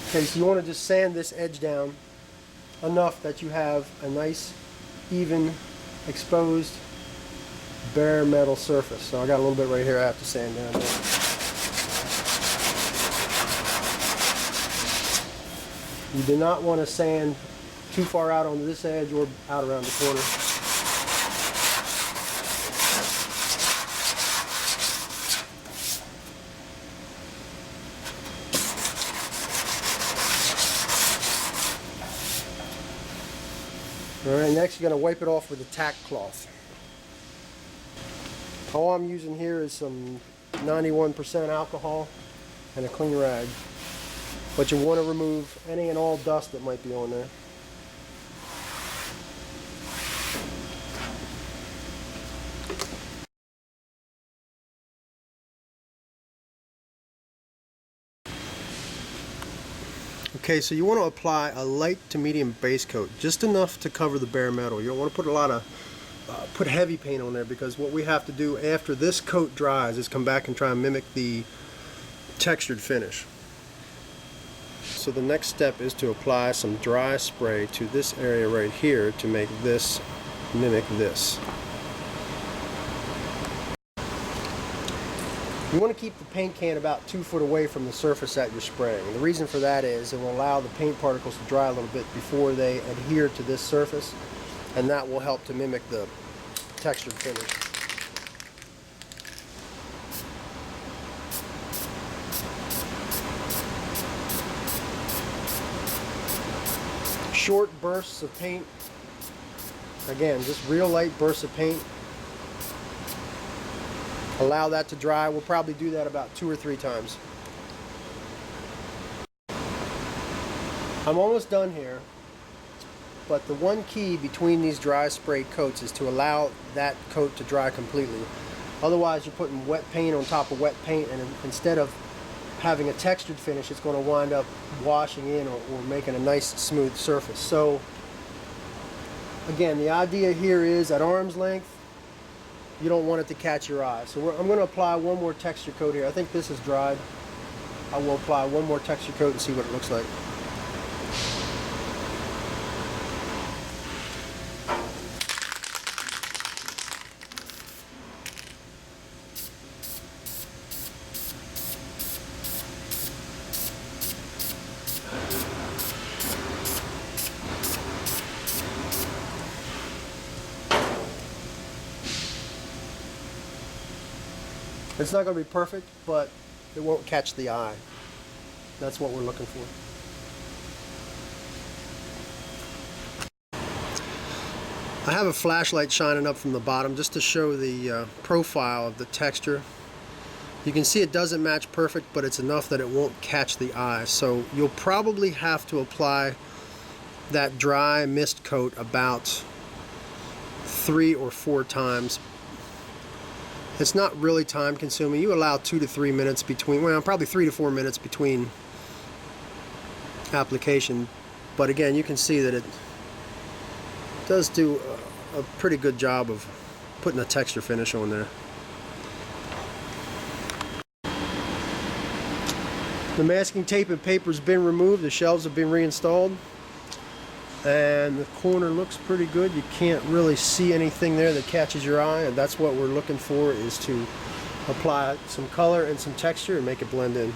Okay, so you want to just sand this edge down enough that you have a nice, even, exposed, bare metal surface. So I got a little bit right here I have to sand down there. You do not want to sand too far out on this edge or out around the corner. Alright, next you're going to wipe it off with a tack cloth. All I'm using here is some 91% alcohol and a clean rag. But you want to remove any and all dust that might be on there. Okay, so you want to apply a light to medium base coat, just enough to cover the bare metal. You don't want to put a lot of put heavy paint on there, because what we have to do after this coat dries is come back and try and mimic the textured finish. So the next step is to apply some dry spray to this area right here to make this mimic this. You want to keep the paint can about 2 foot away from the surface that you're spraying. And the reason for that is it will allow the paint particles to dry a little bit before they adhere to this surface, and that will help to mimic the textured finish. Short bursts of paint. Again, just real light bursts of paint. Allow that to dry. We'll probably do that about 2 or 3 times. I'm almost done here, but the one key between these dry spray coats is to allow that coat to dry completely. Otherwise you're putting wet paint on top of wet paint, and instead of having a textured finish, it's going to wind up washing in or making a nice smooth surface. So again, the idea here is at arm's length. You don't want it to catch your eye. So I'm going to apply one more texture coat here. I think this is dried. I will apply one more texture coat and see what it looks like. It's not going to be perfect, but it won't catch the eye. That's what we're looking for. I have a flashlight shining up from the bottom just to show the profile of the texture. You can see it doesn't match perfect, but it's enough that it won't catch the eye. So you'll probably have to apply that dry mist coat about 3 or 4 times. It's not really time consuming. You allow 2 to 3 minutes between, well, probably 3 to 4 minutes between application. But again, you can see that it does do a pretty good job of putting a texture finish on there. The masking tape and paper has been removed. The shelves have been reinstalled. And the corner looks pretty good. You can't really see anything there that catches your eye, and that's what we're looking for, is to apply some color and some texture and make it blend in.